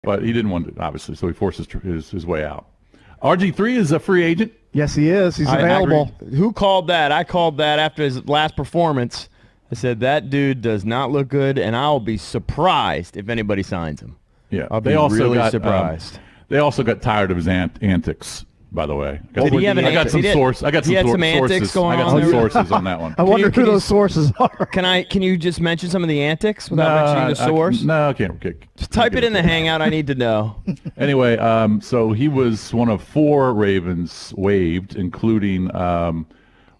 but he didn't want to, obviously, so he forced his way out. RG3 is a free agent. Yes, he is. He's available. Who called that? I called that after his last performance. I said, that dude does not look good, and I'll be surprised if anybody signs him. Yeah, I'll be really surprised. They also got tired of his antics, by the way. Did he have an I got some sources. I got some sources on that one. I wonder who those sources are. Can you just mention some of the antics without mentioning the source? I can't. Just type it in the Hangout. I need to know. Anyway, so he was one of 4 Ravens waived, including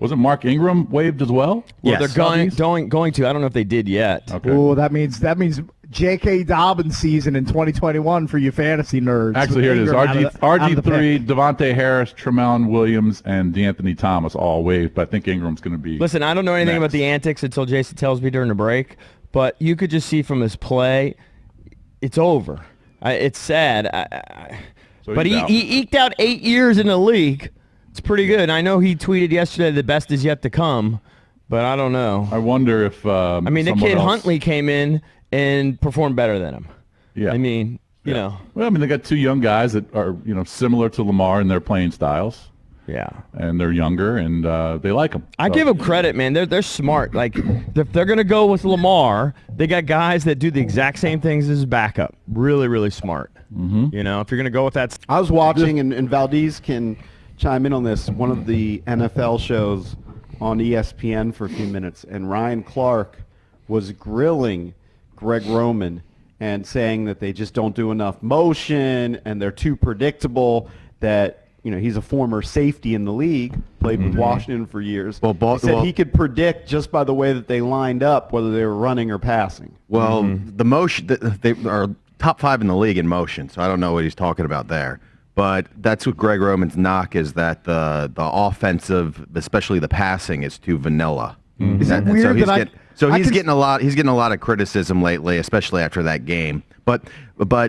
wasn't Mark Ingram waived as well? Well, they're going to. I don't know if they did yet. Okay. Oh, that means J.K. Dobbins season in 2021 for you fantasy nerds. Actually, here it is. RG3, Devontae Harris, Tramon Williams, and DeAnthony Thomas all waived, but I think Ingram's going to be Listen, I don't know anything next. about the antics until Jason tells me during the break, but you could just see from his play, it's over. It's sad. But he eked out 8 years in the league. It's pretty good. And I know he tweeted yesterday the best is yet to come, but I don't know. I wonder if the kid Huntley came in and performed better than him. Yeah. I mean, you know. Well, I mean, they got 2 young guys that are, similar to Lamar in their playing styles. Yeah. And they're younger, and they like them. I give them credit, man. They're smart. Like, if they're going to go with Lamar, they got guys that do the exact same things as his backup. Really, really smart. Mm-hmm. If you're going to go with that. I was watching, and Valdez can chime in on this, one of the NFL shows on ESPN for a few minutes, and Ryan Clark was grilling Greg Roman and saying that they just don't do enough motion and they're too predictable, that he's a former safety in the league, played with Washington for years. He said he could predict just by the way that they lined up whether they were running or passing. Well, the motion, they are top 5 in the league in motion, so I don't know what he's talking about there. But that's what Greg Roman's knock is, that the offensive, especially the passing, is too vanilla. Is it weird he's getting a lot of criticism lately, especially after that game. But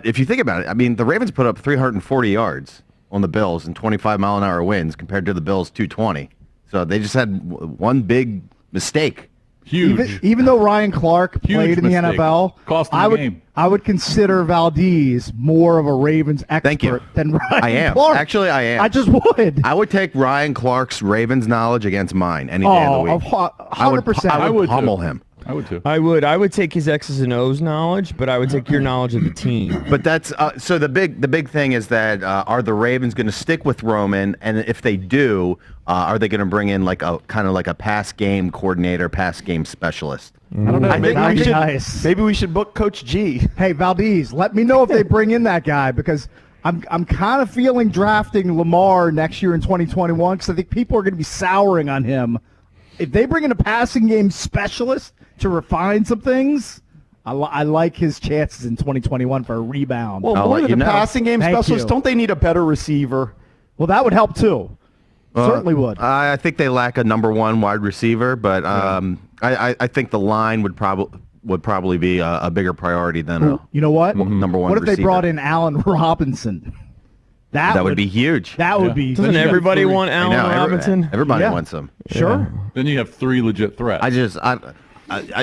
if you think about it, I mean, the Ravens put up 340 yards on the Bills in 25-mile-an-hour winds compared to the Bills' 220. So they just had one big mistake. Huge. Even though Ryan Clark played in the NFL, cost him the game. I would consider Valdez more of a Ravens expert than Ryan Clark. Actually, I am. I just would. I would take Ryan Clark's Ravens knowledge against mine any day of the week. 100%. I would pummel him. I would too. I would take his X's and O's knowledge, but I would take your knowledge of the team. But that's so the big thing is that are the Ravens going to stick with Roman, and if they do, are they going to bring in like a kind of like a pass game coordinator, pass game specialist? I don't know. Maybe we should book Coach G. Hey, Valdez, let me know if they bring in that guy, because I'm kind of feeling drafting Lamar next year in 2021, because I think people are going to be souring on him. If they bring in a passing game specialist to refine some things, I like his chances in 2021 for a rebound. Well, more than a passing game specialist, don't they need a better receiver? Well, that would help too. Certainly would. I think they lack a number 1 wide receiver, but I think the line would probably be a bigger priority than you know what? Number 1 What if receiver. they brought in Allen Robinson? That would be huge. That would be. Doesn't everybody want Allen Robinson? Everybody wants him. Sure. Then you have 3 legit threats.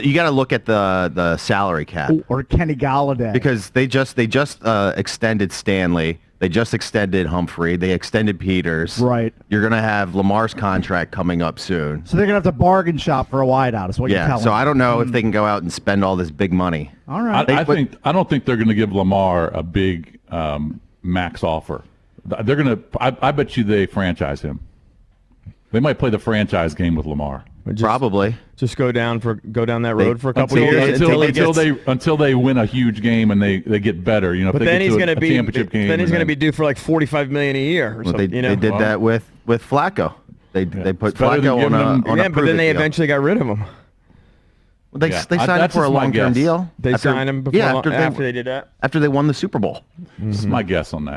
You got to look at the salary cap. Or Kenny Galladay. Because they just extended Stanley. They just extended Humphrey. They extended Peters. Right. You're going to have Lamar's contract coming up soon. So they're going to have to bargain shop for a wideout is what you're telling me. So I don't know if they can go out and spend all this big money. All right. I don't think they're going to give Lamar a big max offer. They're going to. I bet you they franchise him. They might play the franchise game with Lamar. Probably. Just go down that road for a couple years until they win a huge game and they get better. But then he's going to be championship game. Then he's going to be due for like $45 million a year. Or something, they did that with Flacco. They put Flacco on a but then they eventually got rid of him. Well, they signed him for a long-term deal. They signed him after they did that. After they won the Super Bowl. This is my guess on that.